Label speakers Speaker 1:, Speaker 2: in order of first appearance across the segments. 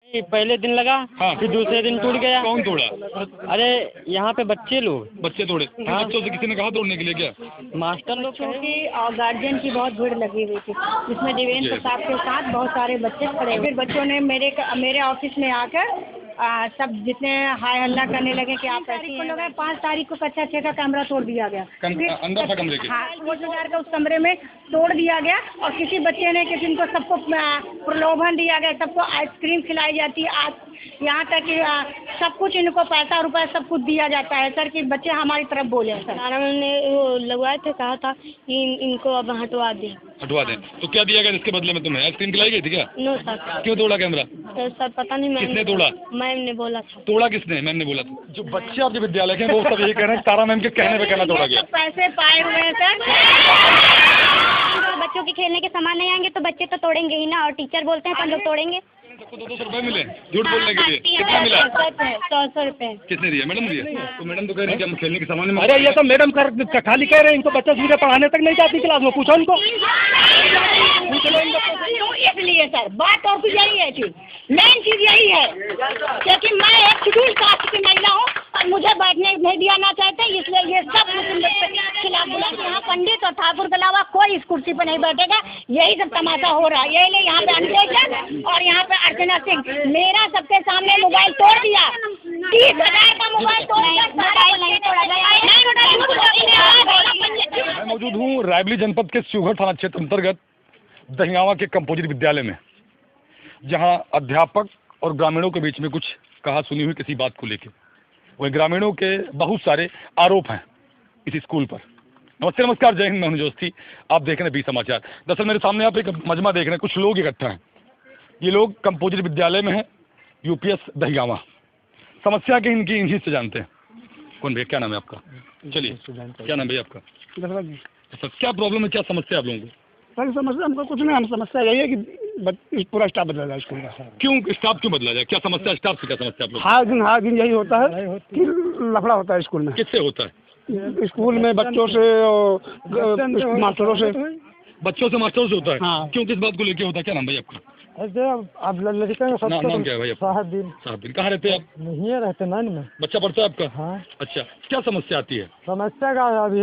Speaker 1: पहले दिन लगा।
Speaker 2: हाँ।
Speaker 1: फिर दूसरे दिन टूट गया।
Speaker 2: कौन तोड़ा?
Speaker 1: अरे यहाँ पे बच्चे
Speaker 2: तोड़े।
Speaker 1: हाँ।
Speaker 2: बच्चों से किसी ने कहा तोड़ने के लिए क्या?
Speaker 1: मास्टर लोग
Speaker 3: की और गार्जियन की बहुत भीड़ लगी हुई थी, जिसमें देवेंद्र प्रताप के साथ बहुत सारे बच्चे खड़े। फिर बच्चों ने मेरे ऑफिस में आकर सब जितने हाय हल्ला करने लगे कि आप ऐसी को लोग 5 तारीख को कक्षा 6 का कैमरा तोड़ दिया गया।
Speaker 2: अंदर था कमरे के?
Speaker 3: हाँ, बाजार का उस कमरे में तोड़ दिया गया और किसी बच्चे ने को सबको प्रलोभन दिया गया, सबको आइसक्रीम खिलाई जाती है, यहाँ तक कि सब कुछ इनको पैसा रुपया सब कुछ दिया जाता है सर, कि बच्चे हमारी तरफ बोले। सर
Speaker 4: हमने वो लगवाए थे, कहा था कि इनको अब हटवा दें।
Speaker 2: तो क्या दिया गया इसके बदले में? तुम्हें आइसक्रीम खिलाई गई थी क्या?
Speaker 4: No sir.
Speaker 2: क्यों तोड़ा कैमरा?
Speaker 4: तो सर पता नहीं,
Speaker 2: किसने तोड़ा?
Speaker 4: मैम ने बोला था।
Speaker 2: तोड़ा किसने? मैम ने बोला था। जो बच्चे आपके विद्यालय के वो सब यही कह रहे हैं तारा मैम के कहने पे कहना तोड़ा गया।
Speaker 3: पैसे पाए हुए हैं सर।
Speaker 4: बच्चों के खेलने के सामान नहीं आएंगे तो बच्चे तो तोड़ेंगे ही ना, और टीचर बोलते हैं तो हम लोग तोड़ेंगे।
Speaker 2: सबको 200 रुपए मिले झूठ बोलने के लिए? कितना मिला?
Speaker 4: 100 रुपए।
Speaker 2: किसने दिया? मैडम दिया? तो मैडम तो कह रही है कि हम खेलने के सामान में।
Speaker 1: अरे ये तो मैडम खाली कह रहे हैं, इनको बच्चा सीधे पढ़ाने तक नहीं जाती क्लास में। पूछो इनको।
Speaker 3: इसलिए सर बात और कुछ यही है कि मेन चीज यही है, क्योंकि मैं एक शेड्यूल कास्ट की महिला हूँ और मुझे बैठने नहीं दिया चाहते, इसलिए ये सब खिलाफ बोला कि यहाँ पंडित और ठाकुर के अलावा कोई इस कुर्सी पर नहीं बैठेगा। यही सब तमाशा हो रहा है। यही यहाँ पे अनिकेत और यहाँ पे अर्चना सिंह मेरा सबके सामने मोबाइल तोड़ दिया। 30,000 का मोबाइल तोड़ दिया।
Speaker 2: मैं मौजूद हूँ रायबरेली जनपद के शिवहर थाना क्षेत्र अंतर्गत दहियांवा के कंपोजिट विद्यालय में, जहां अध्यापक और ग्रामीणों के बीच में कुछ कहा सुनी हुई किसी बात को लेकर। वही ग्रामीणों के बहुत सारे आरोप हैं इस स्कूल पर। नमस्ते, नमस्कार, जय हिंद। मैं हूं जोशी, आप देख रहे हैं बी समाचार। दरअसल मेरे सामने आप एक मजमा देख रहे हैं, कुछ लोग इकट्ठा हैं। ये लोग कंपोजिट विद्यालय में हैं, यूपीएस दहियांवा। समस्या के इनकी इंग्लिश से जानते हैं। कौन भैया, क्या नाम है आपका? चलिए, क्या नाम भैया आपका? सर, क्या प्रॉब्लम है, क्या समस्या आप लोगों को?
Speaker 5: सर समस्या हमको कुछ नहीं, हम समस्या यही है कि पूरा स्टाफ बदला जाए स्कूल का।
Speaker 2: क्यों स्टाफ क्यों बदला जाए? क्या समस्या? स्टाफ से क्या समस्या आप लोग?
Speaker 5: हर दिन यही होता है कि लफड़ा होता है स्कूल में।
Speaker 2: किससे होता है?
Speaker 5: स्कूल में बच्चों से और मास्टरों से।
Speaker 2: बच्चों से मास्टरों से होता है?
Speaker 5: हाँ।
Speaker 2: क्यों, किस बात को लेके होता है? क्या नाम भाई आपका?
Speaker 5: अब लड़के
Speaker 2: नाम क्या है भाई आपका? साहब, कहाँ रहते हैं आप?
Speaker 5: नहीं रहते नानी में।
Speaker 2: बच्चा पढ़ता है आपका?
Speaker 5: हाँ।
Speaker 2: अच्छा, क्या समस्या आती है?
Speaker 5: समस्या का अभी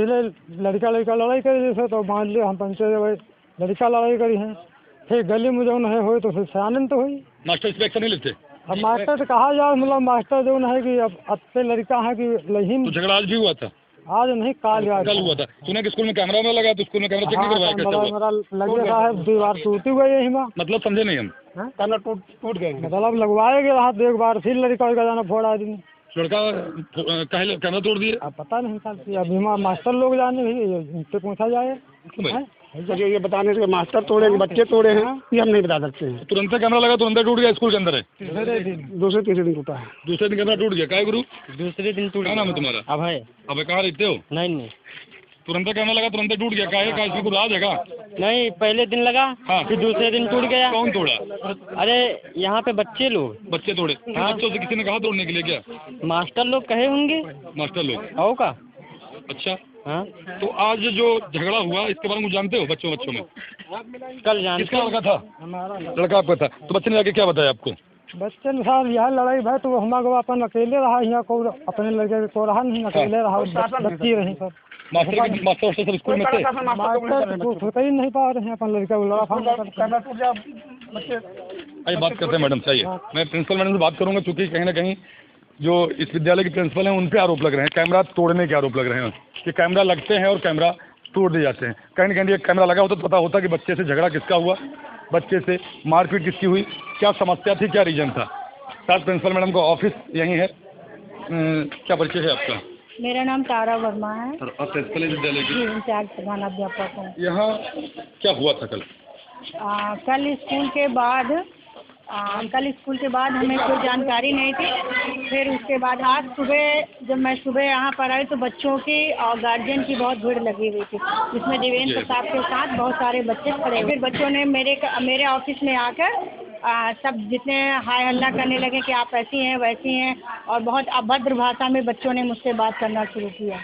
Speaker 5: लड़का लड़ाई करी जैसे, तो मान लिया हम पंचायत लड़का लड़ाई करी है, फिर गली में जो है हो तो फिर सयानन तो हुई।
Speaker 2: मास्टर इस पे एक्शन नहीं लेते?
Speaker 5: अब मास्टर तो कहा जाए, मतलब मास्टर जो है कि अब अच्छे लड़का है कि लहीन।
Speaker 2: तो झगड़ा आज भी हुआ था?
Speaker 5: आज नहीं, कल
Speaker 2: हुआ था। सुना कि स्कूल में कैमरा में लगा, तो स्कूल में कैमरा चेक नहीं करवाया? कैसे हुआ?
Speaker 5: लगे रहा है, दीवार टूटी हुई है।
Speaker 2: मतलब समझे नहीं हम।
Speaker 5: कैमरा टूट गए, मतलब लगवाए गए रहा, एक बार फिर लड़का जाना फोड़ा आदमी।
Speaker 2: लड़का कैमरा तोड़ दिए?
Speaker 5: अब पता नहीं सर, अभी मास्टर लोग जाने उनसे पूछा जाए। ये बताने से मास्टर तोड़े बच्चे तोड़े हैं ये हम नहीं बता सकते हैं।
Speaker 2: तुरंत कैमरा लगा, तुरंत टूट गया स्कूल के अंदर है?
Speaker 5: दूसरे तीसरे दिन टूटा है।
Speaker 2: दूसरे दिन कैमरा टूट गया? क्या गुरु?
Speaker 1: दूसरे दिन टूट।
Speaker 2: क्या नाम है तुम्हारा?
Speaker 1: अब
Speaker 2: कहाँ रहते हो?
Speaker 1: नहीं,
Speaker 2: तुरंत कैमरा लगा, तुरंत टूट गया? क्या है, इसमें कुछ राज है?
Speaker 1: नहीं, पहले दिन लगा।
Speaker 2: हाँ।
Speaker 1: फिर दूसरे दिन टूट गया।
Speaker 2: कौन तोड़ा?
Speaker 1: अरे यहाँ पे बच्चे
Speaker 2: तोड़े।
Speaker 1: हाँ।
Speaker 2: बच्चों से किसी ने कहा तोड़ने के लिए क्या?
Speaker 1: मास्टर लोग कहे होंगे।
Speaker 2: मास्टर लोग?
Speaker 1: आओ का?
Speaker 2: अच्छा।
Speaker 1: हाँ।
Speaker 2: तो आज जो झगड़ा हुआ इसके बारे में जानते हो? बच्चों में
Speaker 1: कल जानते।
Speaker 2: किसका लड़का था? लड़का आपका था। तो बच्चे ने आके क्या बताया आपको?
Speaker 5: बच्चे ने साहब यहाँ लड़ाई भाई, तो हमारे अपन अकेले रहा, यहाँ को अपने लड़के को रहा नहीं, अकेले रहा, बच्ची रही सर।
Speaker 2: मास्टर सब स्कूल में थे?
Speaker 5: मास्टर ही नहीं पा रहे हैं, अपन लड़का को लड़ा।
Speaker 2: आइए बात करते हैं मैडम से। आइए, मैं प्रिंसिपल मैडम से बात करूंगा, क्योंकि कहीं ना कहीं जो इस विद्यालय के प्रिंसिपल हैं उन पे आरोप लग रहे हैं, कैमरा तोड़ने के आरोप लग रहे हैं कि कैमरा लगते हैं और कैमरा तोड़ दिए जाते हैं। कहीं ना कहीं एक कैमरा लगा होता तो पता होता कि बच्चे से झगड़ा किसका हुआ, बच्चे से मारपीट किसकी हुई, क्या समस्या थी, क्या रीजन था। साथ प्रिंसिपल मैडम का ऑफिस यहीं है। क्या परिचय है आपका?
Speaker 3: मेरा नाम तारा वर्मा है।
Speaker 2: आप प्रिंसिपल विद्यालय की?
Speaker 3: इंचार्ज प्रधानाध्यापक हूँ।
Speaker 2: यहाँ क्या हुआ था कल?
Speaker 3: कल स्कूल के बाद हमें कोई जानकारी नहीं थी। फिर उसके बाद आज सुबह जब मैं यहाँ पर आई तो बच्चों की और गार्जियन की बहुत भीड़ लगी हुई थी, जिसमें देवेंद्र प्रताप के साथ बहुत सारे बच्चे खड़े। फिर बच्चों ने मेरे ऑफिस में आकर सब जितने हाय हल्ला करने लगे कि आप ऐसी हैं वैसी हैं, और बहुत अभद्र भाषा में बच्चों ने मुझसे बात करना शुरू किया।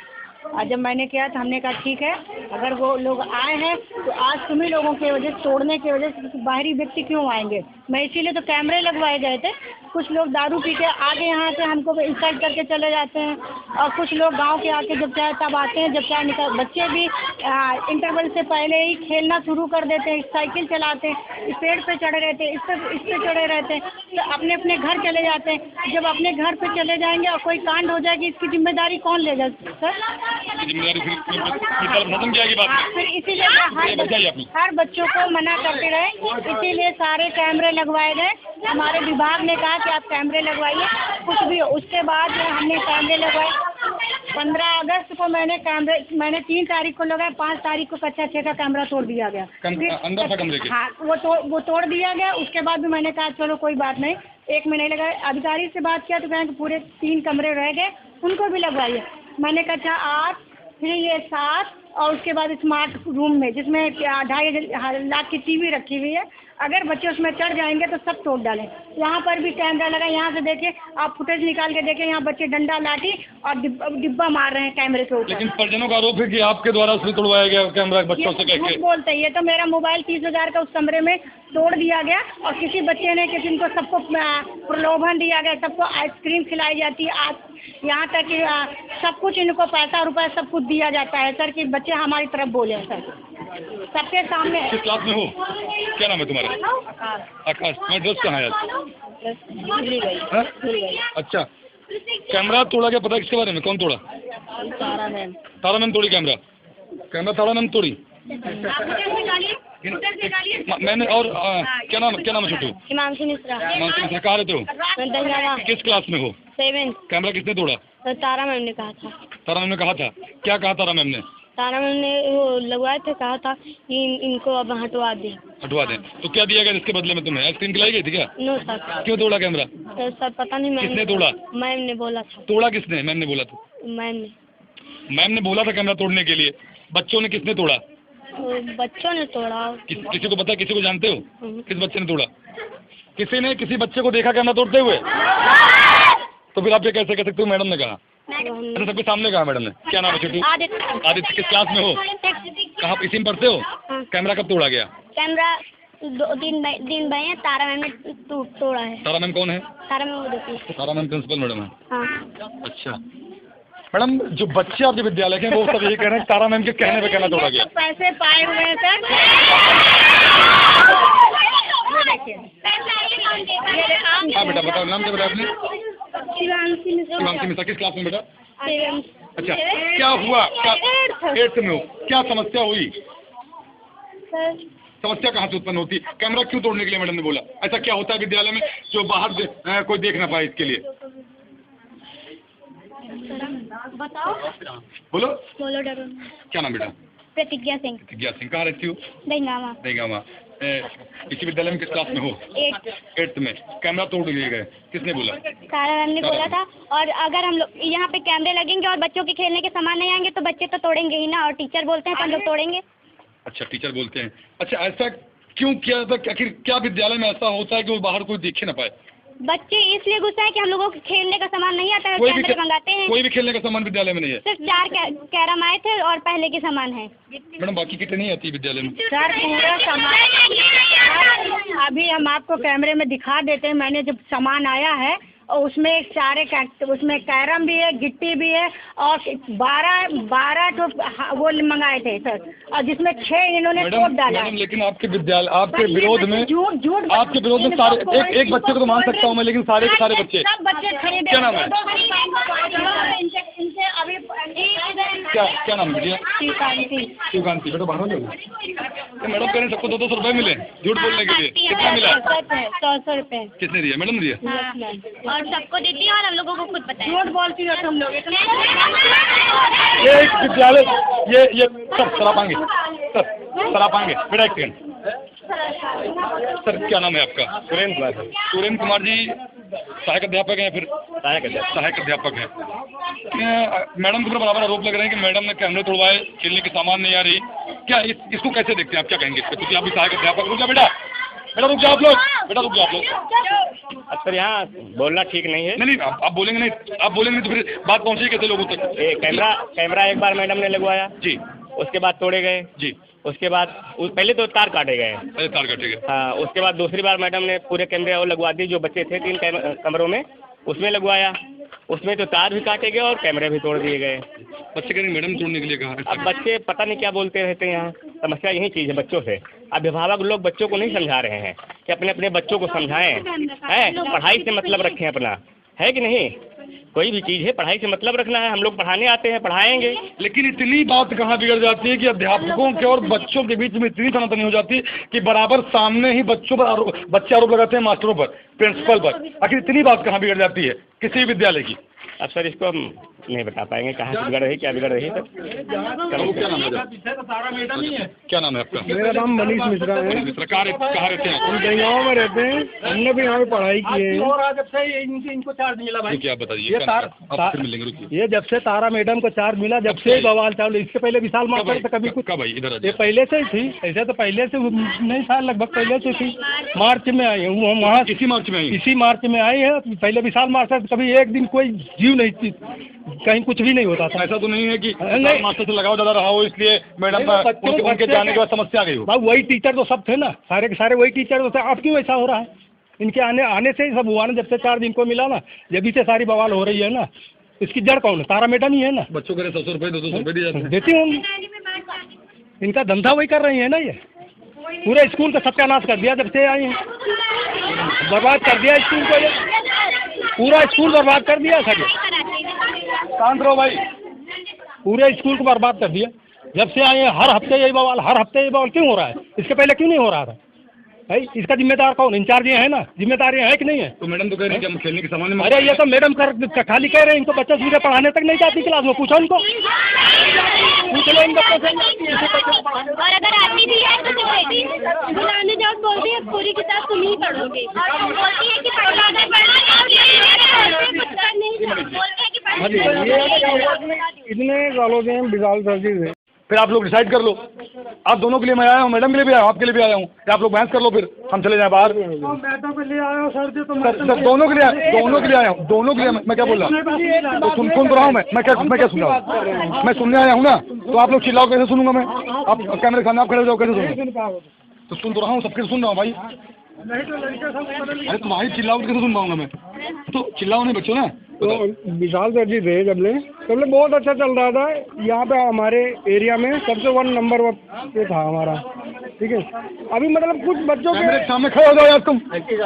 Speaker 3: और जब मैंने किया तो हमने कहा ठीक है, अगर वो लोग आए हैं तो आज तुम्हीं लोगों की वजह से, तोड़ने की वजह से बाहरी व्यक्ति क्यों आएंगे। मैं इसीलिए तो कैमरे लगवाए गए थे कुछ लोग दारू पी के आगे यहाँ से हमको इंसल्ट करके चले जाते हैं, और कुछ लोग गांव के आके जब चाहे तब आते हैं, जब चाहे निकल। बच्चे भी इंटरवल से पहले ही खेलना शुरू कर देते हैं, साइकिल चलाते हैं, इस पेड़ पे चढ़े रहते हैं, इस पे चढ़े रहते हैं, तो अपने अपने घर चले जाते हैं। जब अपने घर पे चले जाएंगे और कोई कांड हो जाएगी, इसकी जिम्मेदारी कौन लेगा सर?
Speaker 2: जिम्मेदारी खत्म किया की बात
Speaker 3: फिर इसीलिए हर बच्चों को मना करते रहे, इसीलिए सारे कैमरे लगवाए गए। हमारे विभाग ने कहा कि आप कैमरे लगवाइए, कुछ भी हो। उसके बाद हमने कैमरे लगवाए। 15 अगस्त को मैंने 3 तारीख को लगाया, 5 तारीख को कच्चा 6 का कैमरा तोड़ दिया गया।
Speaker 2: अंदर था कमरे के? हाँ,
Speaker 3: वो तोड़ दिया गया। उसके बाद भी मैंने कहा चलो कोई बात नहीं, 1 महीने लगा। अधिकारी से बात किया तो कहें कि पूरे 3 कमरे रह गए, उनको भी लगवाइए। मैंने कहा अच्छा 8, फिर ये 7, और उसके बाद स्मार्ट रूम में जिसमें 2.5 लाख की टीवी रखी हुई है, अगर बच्चे उसमें चढ़ जाएंगे तो सब तोड़ डालें। यहाँ पर भी कैमरा लगा, यहाँ से देखिए, आप फुटेज निकाल के देखिए, यहाँ बच्चे डंडा लाठी और डिब्बा मार रहे हैं कैमरे के ऊपर।
Speaker 2: लेकिन परिजनों का आरोप है कि आपके द्वारा उसमें तोड़वाया गया कैमरा बच्चों से कह के।
Speaker 3: बोलते हैं, ये तो मेरा मोबाइल 30,000 का उस कमरे में तोड़ दिया गया, और किसी बच्चे ने किसी को सबको प्रलोभन दिया गया, सबको आइसक्रीम खिलाई जाती है, यहाँ तक कि सब कुछ इनको पैसा रुपया सब कुछ दिया जाता है सर, कि बच्चे हमारी तरफ बोले सर, सबके सामने।
Speaker 2: किस क्लास में हो? क्या नाम है तुम्हारा? आकाश। तुम्हारा ड्रेस कहाँ है? अच्छा, कैमरा तोड़ा गया, पता है किसके बारे में? कौन तोड़ा? तारा मैम तोड़ी कैमरा। तारा मैम तोड़ी। मैंने और क्या नाम है छोटू?
Speaker 4: हिमांशु मिश्रा।
Speaker 2: कहाँ रहते हो? किस क्लास में हो?
Speaker 4: 7।
Speaker 2: कैमरा किसने तोड़ा?
Speaker 4: तारा मैम ने कहा था।
Speaker 2: तारा मैम ने कहा था? क्या कहा तारा मैम ने?
Speaker 4: तारा मैम ने वो लगवाए थे, कहा था कि इनको अब हटवा दें।
Speaker 2: हटवा दें? तो क्या दिया गया इसके बदले में तुम्हें? आइसक्रीम खिलाई गई थी क्या?
Speaker 4: No sir.
Speaker 2: क्यों तोड़ा कैमरा?
Speaker 4: तो सर पता नहीं,
Speaker 2: किसने तोड़ा?
Speaker 4: मैम ने बोला था।
Speaker 2: तोड़ा किसने? मैम ने बोला था? मैम ने बोला था कैमरा तोड़ने के लिए। बच्चों ने किसने तोड़ा?
Speaker 4: बच्चों ने तोड़ा।
Speaker 2: किसी को पता? किसी को जानते हो? किस बच्चे ने तोड़ा? किसी ने किसी बच्चे को देखा कैमरा तोड़ते हुए? तो फिर आप ये कैसे कह सकते हो मैडम ने कहा? अच्छा, सबके सामने कहा मैडम ने। क्या नाम है छोटू? आदित्य। किस क्लास में हो? कहाँ इसी में पढ़ते हो? कैमरा कब तोड़ा गया?
Speaker 4: कैमरा 2 दिन भैया तारा मैम ने तोड़ा है।
Speaker 2: तारा मैम कौन है?
Speaker 4: तारा मैम
Speaker 2: प्रिंसिपल मैडम है।
Speaker 4: हाँ।
Speaker 2: अच्छा मैडम, जो बच्चे आपके विद्यालय के वो सब यही कह रहे हैं तारा मैम के कहने पे कहना तोड़ा गया।
Speaker 3: पैसे पाए हुए हैं सर।
Speaker 2: हाँ बेटा बताओ, नाम क्या बताया आपने?
Speaker 4: शिवांशी
Speaker 2: मिश्रा। किस क्लास में बेटा?
Speaker 4: 7।
Speaker 2: अच्छा, क्या हुआ? 8th में हो? क्या समस्या हुई?
Speaker 4: सर
Speaker 2: समस्या कहाँ से उत्पन्न होती? कैमरा क्यों तोड़ने के लिए मैडम ने बोला? ऐसा क्या होता है विद्यालय में जो बाहर कोई देख ना पाए इसके लिए?
Speaker 4: बताओ।
Speaker 2: बोलो
Speaker 4: डरो।
Speaker 2: क्या नाम बेटा?
Speaker 4: प्रतिज्ञा सिंह।
Speaker 2: कहाँ रहती हो? दहीगामा। इसी विद्यालय में किस क्लास में हो? 8th में। कैमरा तोड़ लिए गए, किसने बोला?
Speaker 4: तारा मैम ने बोला था। और अगर हम लोग यहाँ पे कैमरे लगेंगे और बच्चों के खेलने के सामान नहीं आएंगे तो बच्चे तो तोड़ेंगे ही ना, और टीचर बोलते हैं तो हम लोग तोड़ेंगे।
Speaker 2: अच्छा, टीचर बोलते हैं। अच्छा, ऐसा क्यों किया था? आखिर क्या विद्यालय में ऐसा होता है कि वो बाहर कोई देखे ना पाए?
Speaker 4: बच्चे इसलिए गुस्सा है कि हम लोगों को खेलने का सामान नहीं आता है, कैमरे मंगाते हैं।
Speaker 2: कोई भी खेलने का सामान विद्यालय में नहीं है?
Speaker 4: सिर्फ 4 कैरम आए थे और पहले के सामान है।
Speaker 2: मैडम बाकी कितने नहीं आती विद्यालय में?
Speaker 3: सर पूरा सामान अभी हम आपको कैमरे में दिखा देते हैं। मैंने जब सामान आया है और उसमें उसमें कैरम भी है, गिट्टी भी है, और 12 तो वो मंगाए थे सर, और जिसमें 6 इन्होंने तोड़ डाला।
Speaker 2: मैडम लेकिन आपके विद्यालय आपके विरोध में आपके विरोध में सारे एक बच्चे को तो मान सकता हूँ मैं, लेकिन सारे के सारे बच्चे
Speaker 3: सब बच्चे खरीदे।
Speaker 2: क्या नाम है?
Speaker 3: इनसे अभी
Speaker 2: क्या नाम है? शिवकांति। बेटा बाहर मैडम कह रहे सबको 200 रुपए मिले झूठ बोलने के लिए। कितना मिला?
Speaker 3: 100 रुपए।
Speaker 2: किसने दिया? मैडम ने दिया।
Speaker 4: और सबको देती है और हम लोगों को खुद पता है।
Speaker 3: झूठ बोलती हो तुम लोग।
Speaker 2: ये एक विद्यालय ये सर सरापांगे बेटा, एक सेकंड। सर क्या नाम है आपका? सुरेंद्र कुमार जी सहायक अध्यापक हैं? फिर सहायक अध्यापक हैं। मैडम के ऊपर बराबर आरोप लग रहे हैं कि मैडम ने कैमरे तोड़वाए, खेलने के सामान नहीं आ रही। क्या इसको कैसे देखते हैं आप? क्या कहेंगे इस पर? क्योंकि आप भी सहायक अध्यापक। रुक जाओ बेटा रुक जाओ आप लोग।
Speaker 1: सर यहाँ बोलना ठीक नहीं है।
Speaker 2: नहीं आप बोलेंगे नहीं तो फिर बात पहुँचेगी कैसे लोगों तक?
Speaker 1: कैमरा एक बार मैडम ने लगवाया
Speaker 2: जी,
Speaker 6: उसके बाद तोड़े गए
Speaker 2: जी,
Speaker 6: उसके बाद पहले तो तार काटे गए।
Speaker 2: अरे तार काटे गए।
Speaker 6: हाँ, उसके बाद दूसरी बार मैडम ने पूरे कैमरे और लगवा दिए, जो बच्चे थे 3 कमरों में उसमें लगवाया, उसमें तो तार भी काटे गए और कैमरे भी तोड़ दिए गए।
Speaker 2: बच्चे कह रहे मैडम तोड़ने के लिए कहा।
Speaker 6: अब बच्चे पता नहीं क्या बोलते रहते हैं यहाँ, समस्या यही चीज़ है बच्चों से। अभिभावक लोग बच्चों को नहीं समझा रहे हैं कि अपने अपने बच्चों को समझाएं, है पढ़ाई से मतलब रखें अपना, है कि नहीं? कोई भी चीज़ है पढ़ाई से मतलब रखना है, हम लोग पढ़ाने आते हैं, पढ़ाएंगे।
Speaker 2: लेकिन इतनी बात कहाँ बिगड़ जाती है कि अध्यापकों के और बच्चों के बीच में इतनी तनातनी हो जाती है कि बराबर सामने ही बच्चे आरोप लगाते हैं मास्टरों पर, प्रिंसिपल पर। आखिर इतनी बात कहाँ बिगड़ जाती है किसी विद्यालय की?
Speaker 6: अब सर इसको हम नहीं बता पाएंगे कहाँ से बिगड़ रही, क्या बिगड़ रही है।
Speaker 2: क्या नाम है? क्या नाम है आपका?
Speaker 5: मेरा नाम मनीष मिश्रा है।
Speaker 2: मिश्रा कहाँ रहते हैं?
Speaker 5: हम दहियाओं में रहते हैं, हमने भी यहाँ पे पढ़ाई की है।
Speaker 1: इनको चार्ज मिला भाई,
Speaker 2: क्या बताइए?
Speaker 1: ये तार
Speaker 2: फिर मिलेंगे, रुकिए।
Speaker 1: ये जब से तारा मैडम को चार्ज मिला, जब से बवाल चालू। इसके पहले विशाल मास्टर तो कभी कुछ,
Speaker 2: कब आई इधर?
Speaker 1: ये पहले से ही थी, ऐसे तो पहले से नहीं था, लगभग पहले से थी। मार्च में आई हूँ वहाँ,
Speaker 2: इसी मार्च में आई?
Speaker 1: इसी मार्च में आई है। पहले विशाल मास्टर कभी एक दिन कोई जीव नहीं थी, कहीं कुछ भी नहीं होता था।
Speaker 2: ऐसा तो नहीं है कि मास्टर से लगाव ज्यादा रहा हो इसलिए मैडम उनके जाने के बाद समस्या आ गई हो?
Speaker 1: भाई वही टीचर तो सब थे ना, सारे के सारे वही टीचर तो थे। अब क्यों ऐसा हो रहा है? इनके आने से ही सब हुआ ना, जब से 4 दिन को मिला ना, जब से सारी बवाल हो रही है ना। इसकी जड़ कौन है? तारा मैडम ही है ना।
Speaker 2: बच्चों के 100 रुपये 200 रुपये दिए जाते हैं।
Speaker 1: देती हूँ, इनका धंधा वही कर रही है ना। ये पूरे स्कूल का सत्यानाश कर दिया जब से आई है, बर्बाद कर दिया स्कूल को, ये पूरा स्कूल बर्बाद कर दिया सर।
Speaker 2: शांत रहो भाई।
Speaker 1: पूरे स्कूल को बर्बाद कर दिया जब से आए हैं। हर हफ्ते यही बवाल, हर हफ्ते यही बवाल क्यों हो रहा है? इसके पहले क्यों नहीं हो रहा था भाई? इसका जिम्मेदार कौन? इंचार्ज ये है ना, जिम्मेदारी है कि नहीं है?
Speaker 2: तो मैडम तो कह रही है कि हम खेलने के सामान में।
Speaker 1: अरे ये तो मैडम खाली कह रहे हैं, इनको बच्चे सीधे पढ़ाने तक नहीं जाती क्लास में। पूछो इनको, पूछ लो इन बच्चों से।
Speaker 4: और अगर आती भी है तो बुलाने जाओ, बोलती है पूरी किताब तुम ही पढ़ोगे, बोलती है कि
Speaker 5: इतने सालों से विशाल सर जी से।
Speaker 2: फिर आप लोग डिसाइड कर लो। आप दोनों के लिए मैं आया हूँ, मैडम के लिए भी आया हूँ, आपके लिए भी आया हूँ। आप लोग बहस कर लो, फिर हम चले जाए बाहर।
Speaker 5: बैठो के लिए आया हूँ सर जी, तो
Speaker 2: सर दोनों के लिए आया हूँ, दोनों के लिए। मैं क्या बोल रहा हूँ? तो सुन तो रहा हूँ मैं क्या सुन रहा हूँ? मैं सुनने आया हूँ ना, तो आप लोग चिल्लाओ कैसे सुनूंगा मैं? आप कैमरे सामने आप खड़े हो जाओ, कैसे सुनूंगा? तो सुन तो रहा हूँ, सबके सुन रहा हूँ भाई। अरे तुम्हारी चिल्लाओ कैसे सुन पाऊंगा मैं? तो चिल्लाओ नहीं बच्चों ना।
Speaker 5: तो विशाल सर जी थे जबले बहुत अच्छा चल रहा था यहाँ पे, हमारे एरिया में सबसे 1 नंबर पे था हमारा, ठीक है। अभी मतलब कुछ बच्चों के
Speaker 2: सामने खड़े हो जाओ यार, तुम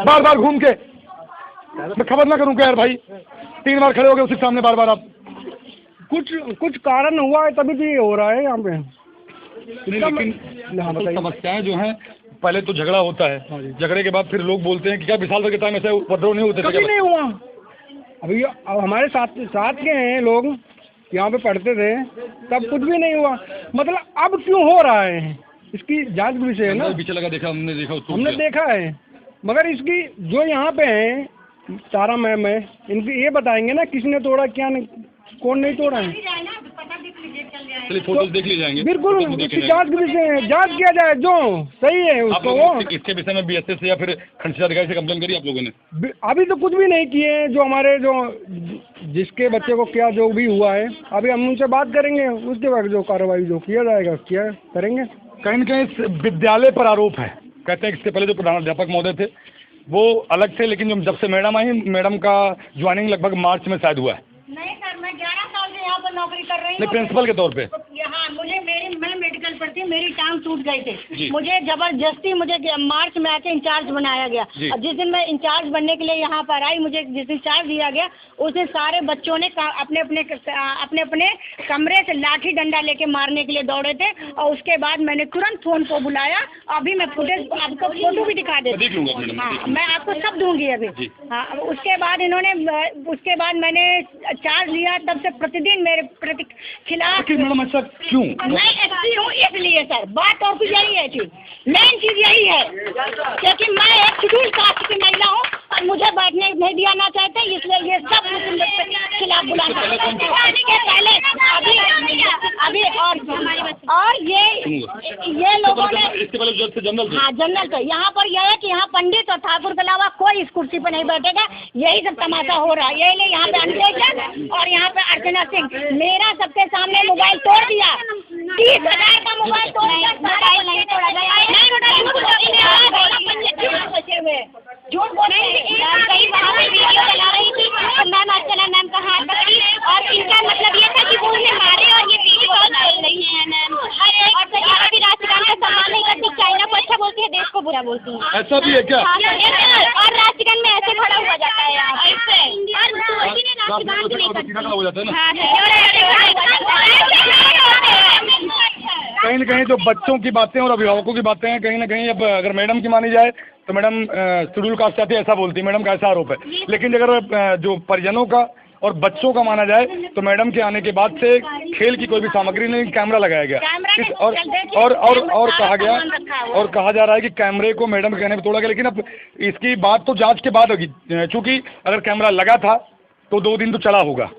Speaker 2: बार बार घूम के। मैं खबर ना करूँ क्या यार भाई? 3 बार खड़े हो गए उसके सामने बार बार आप।
Speaker 5: कुछ कारण हुआ है तभी तो ये हो रहा है यहाँ पे।
Speaker 2: लेकिन समस्याएं जो हैं, पहले तो झगड़ा होता है, झगड़े के बाद फिर लोग बोलते हैं कि क्या विशाल सर के टाइम ऐसे उपद्रव नहीं होते?
Speaker 5: कभी नहीं हुआ। अभी अब हमारे साथ के हैं लोग, यहाँ पे पढ़ते थे, तब कुछ भी नहीं हुआ। मतलब अब क्यों हो रहा है, इसकी जांच भी विषय है ना।
Speaker 2: पीछे लगा देखा, हमने
Speaker 5: देखा है, मगर इसकी जो यहाँ पे है तारा मैम है, इनकी ये बताएंगे ना किसने तोड़ा, क्या नहीं, कौन नहीं तोड़ा है।
Speaker 2: चलिए फोटोज देख लिए जाएंगे।
Speaker 5: बिल्कुल, इसकी जांच के विषय है, जांच किया जाए, जो सही है उसको।
Speaker 2: इसके विषय में BSS या फिर खंडशाधिकारी से कंप्लेन करी आप लोगों ने?
Speaker 5: अभी तो कुछ भी नहीं किए। जो हमारे जिसके बच्चे को क्या जो भी हुआ है, अभी हम उनसे बात करेंगे, उसके बाद जो कार्रवाई जो किया जाएगा क्या करेंगे।
Speaker 2: कहीं न कहीं विद्यालय पर आरोप है। कहते हैं इसके पहले जो प्रधानाध्यापक महोदय थे वो अलग थे, लेकिन जब से मैडम आई, मैडम का ज्वाइनिंग लगभग मार्च में शायद हुआ है।
Speaker 3: नहीं सर, मैं 11 साल से यहाँ पर नौकरी कर रही हूँ।
Speaker 2: प्रिंसिपल के तौर पे?
Speaker 3: हाँ, मैं मेडिकल पढ़ती, मेरी टांग टूट गई थी। मुझे जबरदस्ती मार्च में आके इंचार्ज बनाया गया। और जिस दिन मैं इंचार्ज बनने के लिए यहाँ पर आई, मुझे जिस दिन चार्ज दिया गया, उस दिन सारे बच्चों ने अपने अपने कमरे से लाठी डंडा लेके मारने के लिए दौड़े थे। और उसके बाद मैंने तुरंत फोन को बुलाया। अभी मैं फुटेज आपको फोटो भी दिखा देती हूँ। हाँ, मैं आपको सब दूंगी अभी। हाँ, उसके बाद मैंने चार्ज लिया, तब से प्रतिदिन मेरे खिलाफ।
Speaker 2: मैडम ऐसा क्यों?
Speaker 3: मैं एसपी हूँ इसलिए सर, बात और कुछ यही है थी, मेन चीज यही है, क्योंकि मैं एक शेड्यूल कास्ट की महिला हूँ और मुझे बैठने नहीं दिया ना चाहते, इसलिए ये सब खिलाफ बुलाना के पहले अभी और ये लोगों ने हाँ जनरल थे। यहाँ पर यह है कि यहाँ पंडित और ठाकुर के अलावा कोई इस कुर्सी पर नहीं बैठेगा। यही सब तमाशा हो रहा है। यही यहाँ पे अनुदेश और यहाँ पे अर्चना सिंह मेरा सबके सामने मोबाइल तोड़ दिया।
Speaker 4: 30,000 का मोबाइल मोबाइल नहीं तोड़ा गया झूठ बोल रहे हैं। कहीं वहाँ पे वीडियो चला रही थी तो मैम अर्चना मैम का हाथ पकड़ी और इनका मतलब ये था कि वो उन्हें मारे और ये वीडियो चल रही है मैम। और यहाँ भी राष्ट्रगान का सम्मान नहीं करती, चाइना को अच्छा बोलती है, देश को बुरा बोलती है।
Speaker 2: ऐसा भी है क्या?
Speaker 4: और राष्ट्रगान में ऐसे खड़ा हुआ जाता है यहाँ पे
Speaker 2: हो जाता है ना।
Speaker 4: हाँ
Speaker 2: कहीं न कहीं जो बच्चों की बातें और अभिभावकों की बातें हैं, कहीं ना कहीं अब अगर मैडम की मानी जाए तो मैडम शेड्यूल कास्ट चाहती है ऐसा बोलती है, मैडम का ऐसा आरोप है। लेकिन अगर जो परिजनों का और बच्चों का माना जाए तो मैडम के आने के बाद से खेल की कोई भी सामग्री नहीं, कैमरा लगाया गया और कहा जा रहा है कि कैमरे को मैडम के कहने पर तोड़ा गया। लेकिन अब इसकी बात तो जांच के बाद होगी, चूंकि अगर कैमरा लगा था तो 2 दिन तो चला होगा,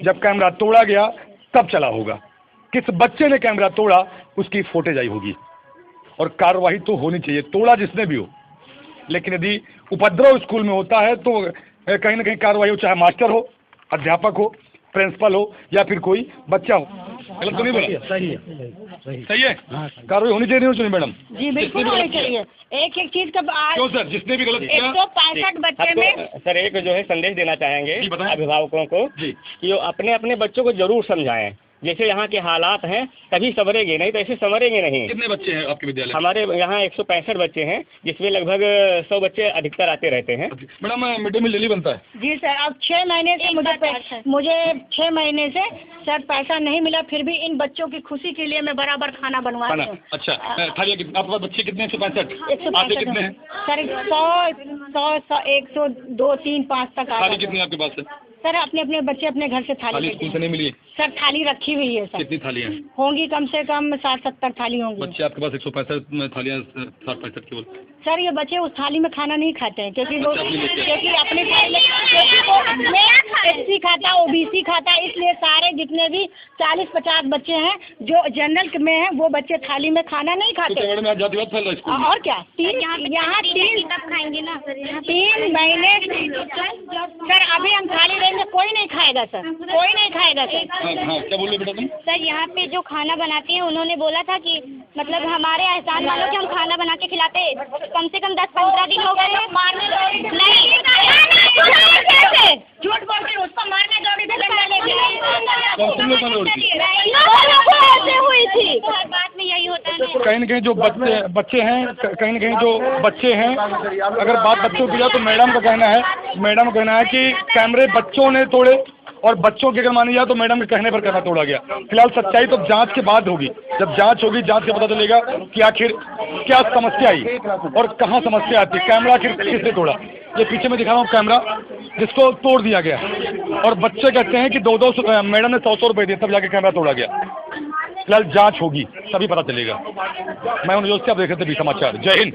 Speaker 2: जब कैमरा तोड़ा गया तब चला होगा। किस बच्चे ने कैमरा तोड़ा उसकी फुटेज आई होगी और कार्रवाई तो होनी चाहिए, तोड़ा जिसने भी हो। लेकिन यदि उपद्रव स्कूल में होता है तो कहीं ना कहीं कार्रवाई हो, चाहे मास्टर हो, अध्यापक हो, प्रिंसिपल हो या फिर कोई बच्चा हो। गलत तो नहीं बोला? सही है। कार्रवाई होनी चाहिए, नहीं होनी चाहिए मैडम?
Speaker 3: जी बिल्कुल होनी चाहिए। एक एक चीज का
Speaker 2: क्यों सर, जिसने भी गलत किया
Speaker 3: 165 बच्चे में
Speaker 6: सर एक जो है संदेश देना चाहेंगे
Speaker 2: जी, बताएं।
Speaker 6: अभिभावकों को
Speaker 2: जी।
Speaker 6: कि वो अपने अपने बच्चों को जरूर समझाएं। जैसे यहाँ के हालात हैं तभी संवरेंगे, नहीं तो ऐसे संवरेंगे नहीं।
Speaker 2: कितने बच्चे हैं आपके विद्यालय में?
Speaker 6: हमारे यहाँ 165 बच्चे हैं, जिसमें लगभग 100 बच्चे अधिकतर आते रहते हैं।
Speaker 2: Madam mid day meal daily बनता है?
Speaker 3: जी सर, अब 6 महीने से मुझे 6 महीने से सर पैसा नहीं मिला, फिर भी इन बच्चों की खुशी के लिए मैं बराबर खाना बनवा रही हूँ।
Speaker 2: अच्छा, थालियाँ आपके पास बच्चे कितने? 165। आते कितने हैं
Speaker 3: सर? 100, 100, 2, 3, 5 तक आ
Speaker 2: थाली कितनी आपके पास है?
Speaker 3: सर अपने अपने बच्चे अपने घर से थाली
Speaker 2: थाली
Speaker 3: लेते
Speaker 2: स्कूल
Speaker 3: हैं।
Speaker 2: से नहीं मिली?
Speaker 3: सर थाली रखी हुई है सर।
Speaker 2: कितनी थालियाँ
Speaker 3: होंगी कम से कम 60-70 थाली होंगी।
Speaker 2: बच्चे आपके पास? 165 थालियाँ, 60-65 केवल?
Speaker 3: सर ये बच्चे उस थाली में खाना नहीं खाते हैं क्योंकि वो
Speaker 2: अच्छा, अपनी लेते हैं।
Speaker 3: क्योंकि अपने SC खाता, OBC खाता, इसलिए सारे जितने भी 40-50 बच्चे हैं जो जनरल में हैं वो बच्चे थाली में खाना नहीं
Speaker 2: तो
Speaker 3: खाते।
Speaker 2: मैडम यहाँ जातिवाद फैल रहा है स्कूल में?
Speaker 3: और क्या यहाँ 3
Speaker 4: खाएंगे ना
Speaker 3: 3 महीने सर अभी हम थाली देंगे, कोई नहीं खाएगा सर, कोई नहीं खाएगा सर।
Speaker 2: हाँ, क्या बोल रहे बेटा तुम?
Speaker 4: सर यहाँ पे जो खाना बनाती हैं उन्होंने बोला था कि मतलब हमारे एहसान वालों के हम खाना बना के खिलाते, कम से कम 10-15 दिन हो गए हैं। मारने नहीं कैसे झूठ बोल के उसको मारने दौड़ी थी,
Speaker 2: तुम लोग दौड़ी थी?
Speaker 4: ऐसे हुई थी। बात में यही होता है।
Speaker 2: कहीं न कहीं जो बच्चे हैं, कहीं न कहीं जो बच्चे हैं, अगर बात बच्चों की जाए तो मैडम का कहना है कि कैमरे बच्चों ने तोड़े और बच्चों की अगर मानी जाए तो मैडम के कहने पर कैमरा तोड़ा गया। फिलहाल सच्चाई तो जांच के बाद होगी, जब जांच होगी जांच से पता चलेगा कि आखिर क्या समस्या आई और कहाँ समस्या आती, कैमरा आखिर किसने तोड़ा। ये पीछे में दिखा रहा हूँ कैमरा जिसको तोड़ दिया गया और बच्चे कहते हैं कि 200 मैडम ने 100 रुपये दिए तब जाके कैमरा तोड़ा गया। फिलहाल जांच होगी तभी पता चलेगा। मैं उन से आप देख रहे थे भी समाचार। जय हिंद।